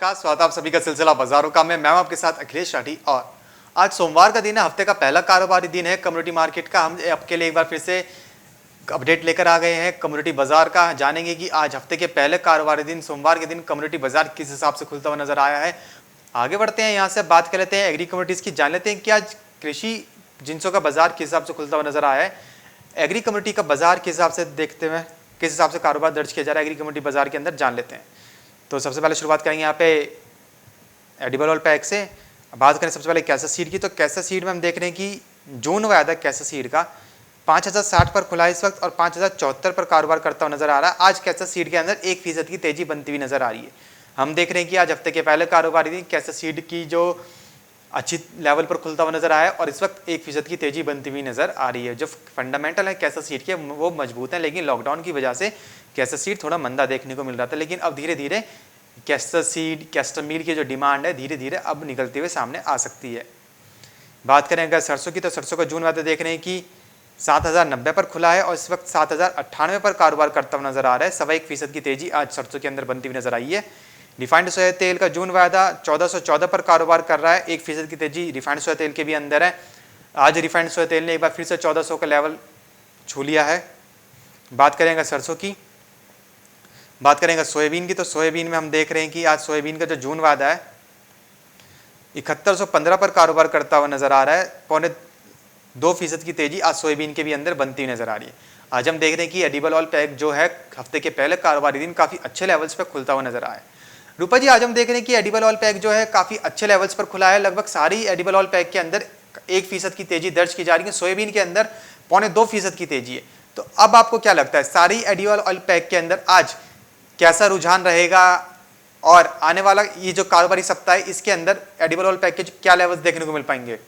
नमस्कार, स्वागत है आप सभी का सिलसिला बाजारों का। मैं आपके साथ अखिलेश राठी और आज सोमवार का दिन है, हफ्ते का पहला कारोबारी दिन है कम्युनिटी मार्केट का। हम आपके लिए एक बार फिर से अपडेट लेकर आ गए हैं कम्युनिटी बाजार का। जानेंगे कि आज हफ्ते के पहले कारोबारी दिन सोमवार के दिन कम्युनिटी बाजार किस हिसाब से खुलता हुआ नजर आया है। आगे बढ़ते हैं, यहाँ से बात कर लेते हैं एग्री कम्युनिटीज की। जान लेते हैं कि आज कृषि जिनसों का बाजार किस हिसाब से खुलता हुआ नजर आया है। एग्री कम्युनिटी का बाजार किस हिसाब से देखते हुए किस हिसाब से कारोबार दर्ज किया जा रहा है एग्री कम्युनिटी बाजार के अंदर, जान लेते हैं। तो सबसे पहले शुरुआत करेंगे यहाँ पे एडिबल ऑयल पैक से। बात करें सबसे पहले कैसा सीड की, तो कैसा सीड में हम देख रहे हैं कि जून वायदा कैसा सीड का 5060 पर खुला इस वक्त और 5074 पर कारोबार करता हुआ नजर आ रहा है। आज कैसा सीड के अंदर 1% की तेजी बनती हुई नजर आ रही है। हम देख रहे हैं कि आज हफ्ते के पहले कारोबारी दिन कैसा सीड की जो अच्छी लेवल पर खुलता हुआ नजर आया है और इस वक्त 1% की तेजी बनती हुई नजर आ रही है। जो फंडामेंटल है कैसा सीड के वो मजबूत है, लेकिन लॉकडाउन की वजह से कैसा सीड थोड़ा मंदा देखने को मिल रहा था, लेकिन अब धीरे धीरे कैस्टर सीड कैस्टर मील की जो डिमांड है धीरे धीरे अब निकलते हुए सामने आ सकती है। बात करें अगर सरसों की, तो सरसों का जून वायदा देख रहे हैं कि 7090 पर खुला है और इस वक्त 7098 पर कारोबार करता हुआ नजर आ रहा है। 1.25% की तेजी आज सरसों के अंदर बनती हुई नजर आई है। रिफाइंड सोया तेल का जून वायदा 1414 पर कारोबार कर रहा है, 1% की तेजी रिफाइंड सोया तेल के भी अंदर है। आज रिफाइंड सोया तेल ने एक बार फिर से 1400 का लेवल छू लिया है। बात करेंगे सरसों की, बात करेंगे सोयाबीन की, तो सोयाबीन में हम देख रहे हैं कि आज सोयाबीन का जो जून वायदा है 7115 पर कारोबार करता हुआ नजर आ रहा है। 2.25% की तेजी आज सोयाबीन के भी अंदर बनती हुई नजर आ रही है। आज हम देख रहे हैं कि एडिबल ऑयल पैक जो है हफ्ते के पहले कारोबारी दिन काफी अच्छे लेवल्स पर खुलता हुआ नजर आया है। रूपा जी, आज हम देख रहे हैं कि एडिबल ऑयल पैक जो है काफी अच्छे लेवल्स पर खुला है। लगभग सारी एडिबल ऑयल पैक के अंदर 1% की तेजी दर्ज की जा रही है। सोयाबीन के अंदर 2.25% की तेजी है। तो अब आपको क्या लगता है सारी एडिबल ऑयल पैक के अंदर आज कैसा रुझान रहेगा और आने वाला ये जो कारोबारी सप्ताह है इसके अंदर एडिबल ऑयल पैक के क्या लेवल्स देखने को मिल पाएंगे?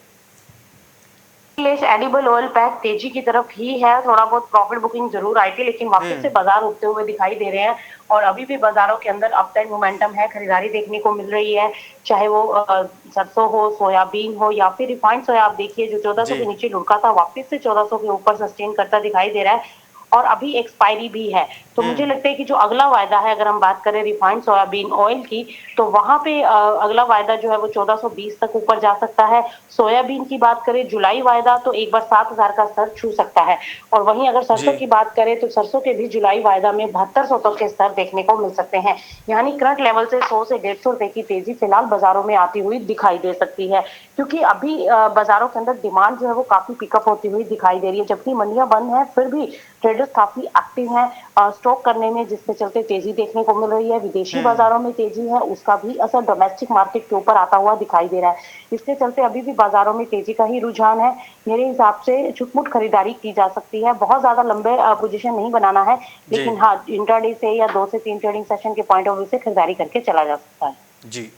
एडिबल ऑयल पैक तेजी की तरफ ही है। थोड़ा बहुत प्रॉफिट बुकिंग जरूर आई थी, लेकिन वापस से बाजार उठते हुए दिखाई दे रहे हैं और अभी भी बाजारों के अंदर अप ट्रेंड मोमेंटम है, खरीदारी देखने को मिल रही है। चाहे वो सरसों हो, सोयाबीन हो या फिर रिफाइंड सोया, आप देखिए जो 1400 के नीचे लुढ़का था वापस से 1400 के ऊपर सस्टेन करता दिखाई दे रहा है और अभी एक्सपायरी भी है। तो मुझे लगता है कि जो अगला वायदा है, अगर हम बात करें रिफाइंड सोयाबीन ऑयल की, तो वहां पे अगला वायदा जो है वो 1420 तक ऊपर जा सकता है। सोयाबीन की बात करें जुलाई वायदा तो एक बार 7000 का स्तर छू सकता है। और वहीं अगर सरसों की बात करें तो सरसों के भी जुलाई वायदा में 7200 तक के स्तर देखने को मिल सकते हैं। यानी करंट लेवल से 100 से 150 रुपए की तेजी फिलहाल बाजारों में आती हुई दिखाई दे सकती है, क्योंकि अभी बाजारों के अंदर डिमांड जो है वो काफी पिकअप होती हुई दिखाई दे रही है। जबकि मंडियां बंद हैं फिर भी ट्रेडर्स काफी एक्टिव हैं स्टॉक करने में, जिसके चलते तेजी देखने को मिल रही है। विदेशी बाजारों में तेजी है, उसका भी असर डोमेस्टिक मार्केट के ऊपर आता हुआ दिखाई दे रहा है। इसके चलते अभी भी बाजारों में तेजी का ही रुझान है। मेरे हिसाब से छुटमुट खरीदारी की जा सकती है, बहुत ज्यादा लंबे पोजीशन नहीं बनाना है, लेकिन हाँ इंट्राडे से या 2 से 3 ट्रेडिंग सेशन के पॉइंट ऑफ व्यू से खरीदारी करके चला जा सकता है। जी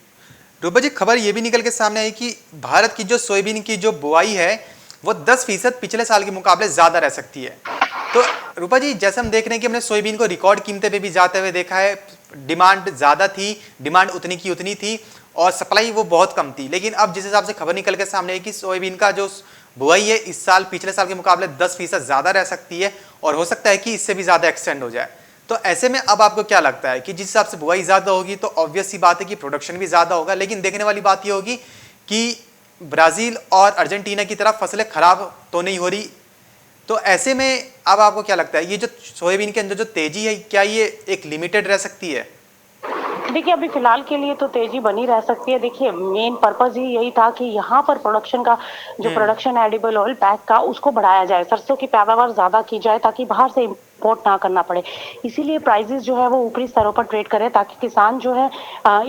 रूपा जी, खबर ये भी निकल के सामने आई कि भारत की जो सोयाबीन की जो बुआई है वो 10% पिछले साल के मुकाबले ज्यादा रह सकती है। तो रूपा जी, जैसे हम देख रहे हैं कि हमने सोयाबीन को रिकॉर्ड कीमतें पे भी जाते हुए देखा है। डिमांड ज्यादा थी, डिमांड उतनी की उतनी थी और सप्लाई वो बहुत कम थी, लेकिन अब जिस हिसाब से खबर निकल के सामने आई कि सोयाबीन का जो बुआई है इस साल पिछले साल के मुकाबले 10% ज्यादा रह सकती है और हो सकता है कि इससे भी ज्यादा एक्सटेंड हो जाए। तो ऐसे में अब आपको क्या लगता है कि जिस हिसाब से बुआई ज्यादा होगी तो ऑब्वियस सी बात है कि प्रोडक्शन भी ज्यादा होगा, लेकिन देखने वाली बात यह होगी कि ब्राजील और अर्जेंटीना की तरफ फसलें खराब तो नहीं हो रही। तो ऐसे में अब आपको क्या लगता है ये जो सोयाबीन के अंदर जो तेजी है क्या ये एक लिमिटेड रह सकती है? देखिए अभी फिलहाल के लिए तो तेजी बनी रह सकती है। देखिए मेन पर्पज ही यही था कि यहाँ पर प्रोडक्शन का जो प्रोडक्शन एडिबल ऑयल पैक का उसको बढ़ाया जाए, सरसों की पैदावार ज्यादा की जाए ताकि बाहर से इम्पोर्ट ना करना पड़े। इसीलिए प्राइसेस जो है वो ऊपरी स्तरों पर ट्रेड करें ताकि किसान जो है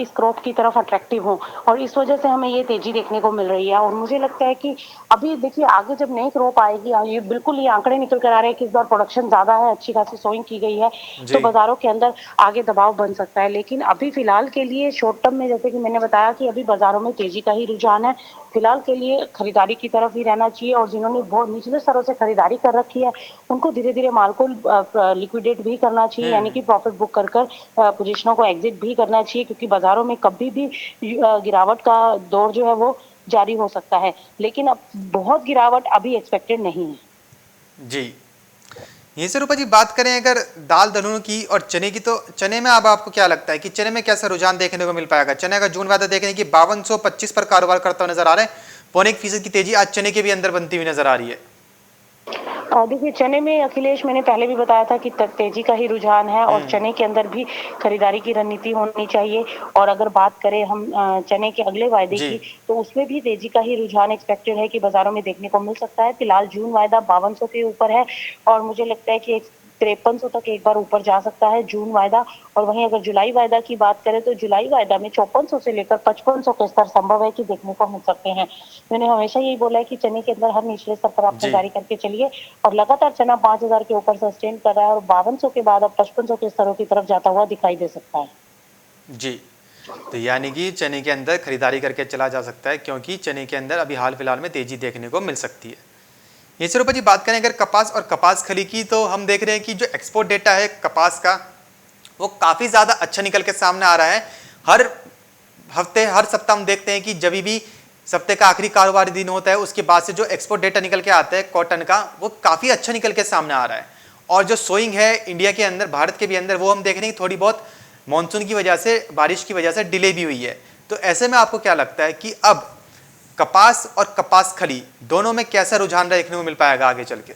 इस क्रॉप की तरफ अट्रैक्टिव हो, और इस वजह से हमें ये तेजी देखने को मिल रही है। और मुझे लगता है कि अभी देखिए आगे जब नई क्रॉप आएगी, ये बिल्कुल ये आंकड़े निकल कर आ रहे हैं कि इस बार प्रोडक्शन ज्यादा है, अच्छी खासी सोइंग की गई है, तो बाजारों के अंदर आगे दबाव बन सकता है। लेकिन अभी फिलहाल के लिए शॉर्ट टर्म में, जैसे कि मैंने बताया कि अभी बाजारों में तेजी का ही रुझान है, फिलहाल के लिए खरीदारी की तरफ ही रहना चाहिए। और जिन्होंने बहुत निचले स्तरों से खरीदारी कर रखी है उनको धीरे धीरे माल को लिक्विडेट भी करना चाहिए, यानी कि प्रॉफिट बुक कर कर पोजिशनों को एग्जिट भी करना चाहिए, क्योंकि बाजारों में कभी भी गिरावट का दौर जो है वो जारी हो सकता है, लेकिन अब बहुत गिरावट अभी एक्सपेक्टेड नहीं है। जी यहीं से रूपा जी बात करें अगर दाल दलहनों की और चने की, तो चने में अब आपको क्या लगता है कि चने में कैसा रुझान देखने को मिल पाएगा? चने का जून वायदा देखने की 5225 पर कारोबार करता हुआ नजर आ रहा है, 0.25% की तेजी आज चने के भी अंदर बनती हुई नजर आ रही है। देखिए चने में अखिलेश, मैंने पहले भी बताया था कि तेजी का ही रुझान है और चने के अंदर भी खरीदारी की रणनीति होनी चाहिए। और अगर बात करें हम चने के अगले वायदे जी की, तो उसमें भी तेजी का ही रुझान एक्सपेक्टेड है कि बाजारों में देखने को मिल सकता है। फिलहाल जून वायदा 5200 के ऊपर है और मुझे लगता है कि 5300 तक एक बार ऊपर जा सकता है जून वायदा। और वहीं अगर जुलाई वायदा की बात करें तो जुलाई वायदा में 5400 से लेकर 5500 के स्तर संभव है कि देखने को मिल सकते हैं। मैंने हमेशा यही बोला है कि चने के अंदर हर निचले स्तर पर आप जी खरीदारी करके चलिए और लगातार चना 5000 के ऊपर सस्टेन कर रहा है और 5200 के बाद अब 5500 के स्तरों की तरफ जाता हुआ दिखाई दे सकता है। जी, तो यानी कि चने के अंदर खरीदारी करके चला जा सकता है, क्योंकि चने के अंदर अभी हाल फिलहाल में तेजी देखने को मिल सकती है। ये सिर्फ जी बात करें अगर कपास और कपास खली की, तो हम देख रहे हैं कि जो एक्सपोर्ट डेटा है कपास का, वो काफी ज्यादा अच्छा निकल के सामने आ रहा है। हर हफ्ते हर सप्ताह हम देखते हैं कि जब भी सप्ते का आखिरी कारोबारी दिन होता है, उसके बाद से जो एक्सपोर्ट डेटा निकल के आता है कॉटन का, वो काफी अच्छा निकल के सामने आ रहा है। और जो सोइंग है इंडिया के अंदर, भारत के भी अंदर, वो हम देख रहे हैं थोड़ी बहुत मानसून की वजह से, बारिश की वजह से डिले भी हुई है। तो ऐसे में आपको क्या लगता है कि अब कपास और कपास खली दोनों में कैसा रुझान देखने को मिल पाएगा आगे चल के?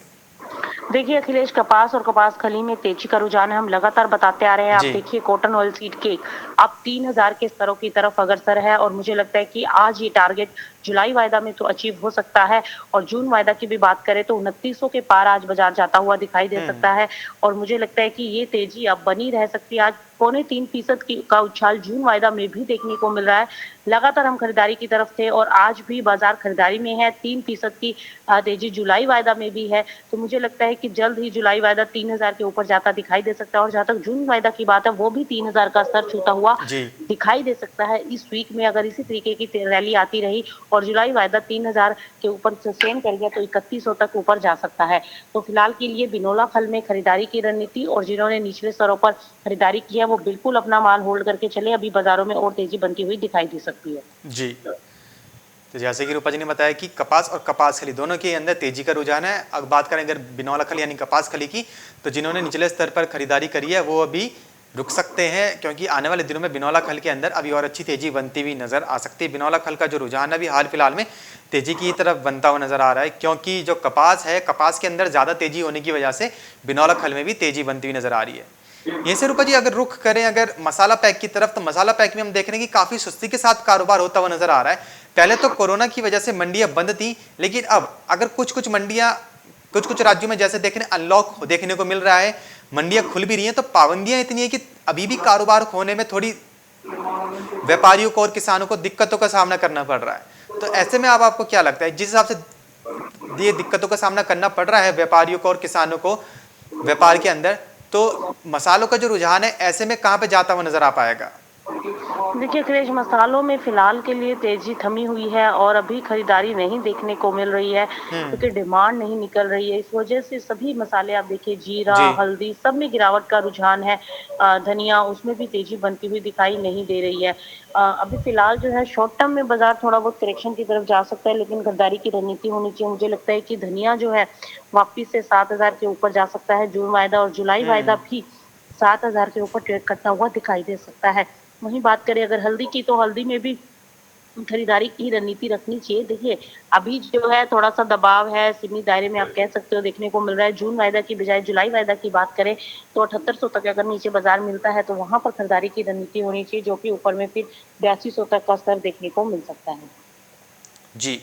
देखिए अखिलेश, कपास और कपास खली में तेजी का रुझान है, हम लगातार बताते आ रहे हैं। आप जी देखिए कॉटन ऑयल सीड केक अब 3000 के स्तरों की तरफ अग्रसर है और मुझे लगता है कि आज ये टारगेट जुलाई वायदा में तो अचीव हो सकता है। और जून वायदा की भी बात करें तो 2900 के पार आज बाजार जाता हुआ दिखाई दे सकता है और मुझे लगता है कि ये तेजी अब बनी रह सकती है। आज 2.25% की का उछाल जून वायदा में भी देखने को मिल रहा है। लगातार हम खरीदारी की तरफ थे और आज भी बाजार खरीदारी में है। 3% की तेजी जुलाई वायदा में भी है। तो मुझे लगता है कि जल्द ही जुलाई वायदा 3000 के ऊपर जाता दिखाई दे सकता है और जहां तक जून वायदा की बात है, वो भी 3000 का स्तर छूता हुआ जी दिखाई दे सकता है। इस वीक में अगर इसी तरीके की रैली आती रही और जुलाई वायदा 3000 के ऊपर सस्टेन कर गया तो 3100 तक ऊपर जा सकता है। तो फिलहाल के लिए बिनोला फल में खरीदारी की रणनीति और जिन्होंने निचले स्तरों पर खरीदारी की है वो बिल्कुल अपना माल होल्ड करके चले। अभी बाजारों में और तेजी बनती हुई दिखाई दे सकती है। जी, तो जैसे कि रूपा जी ने बताया कि कपास और कपास खली दोनों के अंदर तेजी का रुझान है। अब बात करें अगर बिनौला खली यानी कपास खली की, तो जिन्होंने निचले स्तर पर खरीदारी करी है वो अभी रुक सकते हैं, क्योंकि आने वाले दिनों में बिनौला खल के अंदर अभी और अच्छी तेजी बनती हुई नजर आ सकती है। बिनौला खल का जो रुझान है अभी हाल फिलहाल में तेजी की तरफ बनता हुआ नजर आ रहा है, क्योंकि जो कपास है, कपास के अंदर ज्यादा तेजी होने की वजह से बिनौला खल में भी तेजी बनती हुई नजर आ रही है। यहीं से रूपा जी अगर रुख करें अगर मसाला पैक की तरफ, तो मसाला पैक में हम देख रहे हैं कि काफी सुस्ती के साथ कारोबार होता हुआ नजर आ रहा है। पहले तो कोरोना की वजह से मंडियां बंद थी, लेकिन अब अगर कुछ कुछ मंडियां, कुछ कुछ राज्यों में जैसे देखने अनलॉक देखने को मिल रहा है, मंडियां खुल भी रही हैं, तो पाबंदियां इतनी है कि अभी भी कारोबार होने में थोड़ी व्यापारियों को और किसानों को दिक्कतों का सामना करना पड़ रहा है। तो ऐसे में अब आपको क्या लगता है, जिस हिसाब से ये दिक्कतों का सामना करना पड़ रहा है व्यापारियों को और किसानों को व्यापार के अंदर, तो मसालों का जो रुझान है ऐसे में कहां पे जाता हुआ नजर आ पाएगा? देखिए अखिलेश, मसालों में फिलहाल के लिए तेजी थमी हुई है और अभी खरीदारी नहीं देखने को मिल रही है क्योंकि डिमांड नहीं निकल रही है। इस वजह से सभी मसाले आप देखिए, जीरा, जी हल्दी, सब में गिरावट का रुझान है। धनिया, उसमें भी तेजी बनती हुई दिखाई नहीं दे रही है। अभी फिलहाल जो है शॉर्ट टर्म में बाजार थोड़ा बहुत करेक्शन की तरफ जा सकता है, लेकिन खरीदारी की रणनीति होनी चाहिए। मुझे लगता है कि धनिया जो है वापिस से 7000 के ऊपर जा सकता है। जून वायदा और जुलाई वायदा भी 7000 के ऊपर ट्रेड करता हुआ दिखाई दे सकता है। वहीं बात करें अगर हल्दी की, तो हल्दी में भी खरीदारी की रणनीति रखनी चाहिए। देखिए अभी जो है थोड़ा सा दबाव है, सीमित दायरे में आप कह सकते हो देखने को मिल रहा है। जून वायदा की बजाय जुलाई वायदा की बात करें तो 7800 तक अगर नीचे बाजार मिलता है तो वहां पर खरीदारी की रणनीति होनी चाहिए, जो कि ऊपर में फिर 8200 तक का स्तर देखने को मिल सकता है। जी,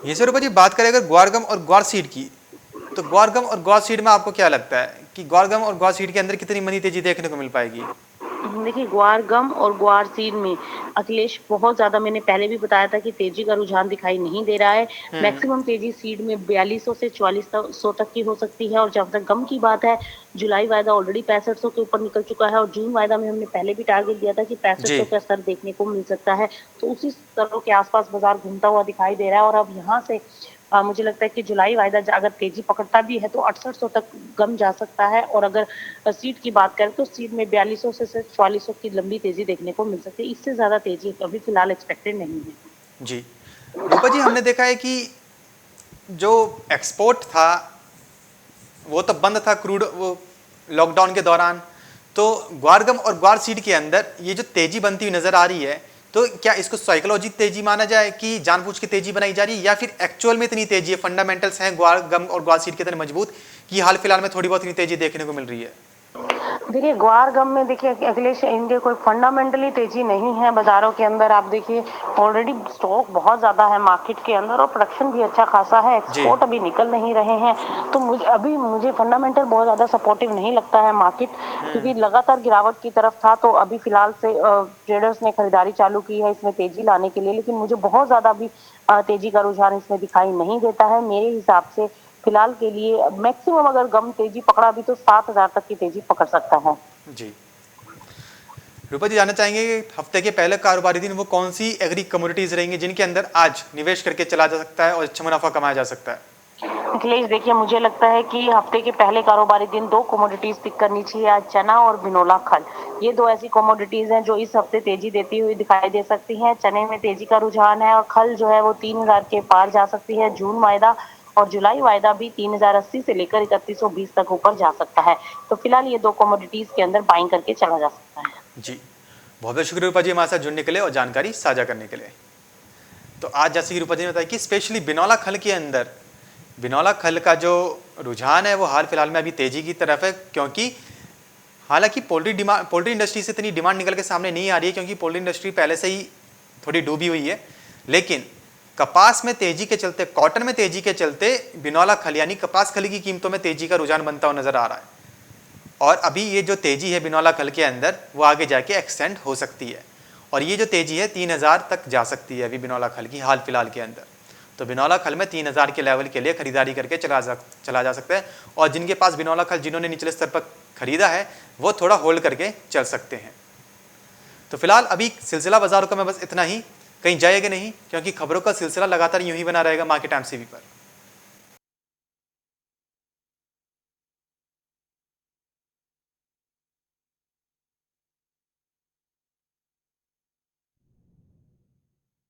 ये सर जी बात करें अगर ग्वारगम और ग्वार सीड की, तो ग्वारगम और ग्वार सीड में आपको क्या लगता है कि ग्वारगम और ग्वार सीड के अंदर कितनी मनी तेजी देखने को मिल पाएगी? देखिए ग्वार गम और ग्वार सीड में अखिलेश बहुत ज्यादा, मैंने पहले भी बताया था कि तेजी का रुझान दिखाई नहीं दे रहा है। मैक्सिमम तेजी सीड में 4200 से 4400 तक की हो सकती है। और जब तक गम की बात है, जुलाई वायदा ऑलरेडी 6500 के ऊपर निकल चुका है और जून वायदा में हमने पहले भी टारगेट दिया था कि 6500 जी का स्तर देखने को मिल सकता है। तो उसी स्तरों के आसपास बाजार घूमता हुआ दिखाई दे रहा है। और अब यहाँ से मुझे लगता है कि जुलाई वायदा अगर तेजी पकड़ता भी है तो 6800 तक गम जा सकता है। और अगर सीट की बात करें तो सीट में 4200 से 4400 की लंबी तेजी देखने को मिल सकती है। इससे ज्यादा तेजी अभी फिलहाल एक्सपेक्टेड नहीं है। जी, रूपा जी हमने देखा है कि जो एक्सपोर्ट था वो तो बंद था क्रूड वो लॉकडाउन के दौरान। तो ग्वार गम और ग्वार सीड के अंदर ये जो तेजी बनती हुई नजर आ रही है, तो क्या इसको साइकोलॉजी तेजी माना जाए कि जानबूझ के तेजी बनाई जा रही है, या फिर एक्चुअल में इतनी तेजी है, फंडामेंटल्स हैं ग्वार गम और ग्वार सीड के इतने मजबूत कि हाल फिलहाल में थोड़ी बहुत इतनी तेजी देखने को मिल रही है? देखिए ग्वार गम में देखिए अखिलेश, इनके कोई फंडामेंटली तेजी नहीं है बाजारों के अंदर। आप देखिए ऑलरेडी स्टॉक बहुत ज्यादा है मार्केट के अंदर और प्रोडक्शन भी अच्छा खासा है, जी। एक्सपोर्ट अभी निकल नहीं रहे हैं। तो मुझे फंडामेंटल बहुत ज्यादा सपोर्टिव नहीं लगता है मार्केट, क्योंकि लगातार गिरावट की तरफ था। तो अभी फिलहाल से ट्रेडर्स ने खरीदारी चालू की है इसमें तेजी लाने के लिए, लेकिन मुझे बहुत ज्यादा अभी तेजी का रुझान इसमें दिखाई नहीं देता है। मेरे हिसाब से फिलहाल के लिए मैक्सिमम अगर गम तेजी पकड़ा भी तो 7,000 तक की तेजी पकड़ सकता है। जी, रूपा जी जानना चाहेंगे कि हफ्ते के पहले कारोबारी दिन वो कौन सी एग्री कमोडिटीज रहेंगी जिनके अंदर आज निवेश करके चला जा सकता है और अच्छा मुनाफा कमाया जा सकता है? अखिलेश देखिए, मुझे लगता है कि हफ्ते के पहले कारोबारी दिन दो कमोडिटीज पिक करनी चाहिए आज, चना और बिनोला खल। ये दो ऐसी कमोडिटीज हैं जो इस हफ्ते तेजी देती हुई दिखाई दे सकती हैं। चने में तेजी का रुझान है और खल जो है वो 3,000 के पार जा सकती है। जून वायदा और जुलाई वायदा भी 3,080 से लेकर 3,120 तक ऊपर जा सकता है। तो फिलहाल ये दो कमोडिटीज के अंदर बाइंग करके चला जा सकता है। जी, बहुत बहुत शुक्रिया रूपा जी हमारे साथ जुड़ने के लिए और जानकारी साझा करने के लिए। तो आज जैसे कि रूपा जी ने बताया कि स्पेशली बिनौला खल के अंदर बिनौला खल का जो रुझान है वो हाल फिलहाल में अभी तेजी की तरफ है, क्योंकि हालांकि पोल्ट्री इंडस्ट्री से इतनी डिमांड निकल के सामने नहीं आ रही है, क्योंकि पोल्ट्री इंडस्ट्री पहले से ही थोड़ी डूबी हुई है। लेकिन कपास में तेजी के चलते, कॉटन में तेजी के चलते बिनौला खल यानी कपास खली की कीमतों में तेजी का रुझान बनता हुआ नजर आ रहा है। और अभी ये जो तेजी है बिनौला खल के अंदर वो आगे जाके एक्सटेंड हो सकती है, और ये जो तेजी है 3,000 तक जा सकती है अभी बिनौला खल की हाल फिलहाल के अंदर। तो बिनौला खल में 3,000 के लेवल के लिए खरीदारी करके चला जा सकता है, और जिनके पास बिनौला खल जिन्होंने निचले स्तर पर खरीदा है वो थोड़ा होल्ड करके चल सकते हैं। तो फिलहाल अभी सिलसिला बाजारों का मैं बस इतना ही, कहीं जाएगा नहीं, क्योंकि खबरों का सिलसिला लगातार यूं ही बना रहेगा मार्केट एमसीवी पर।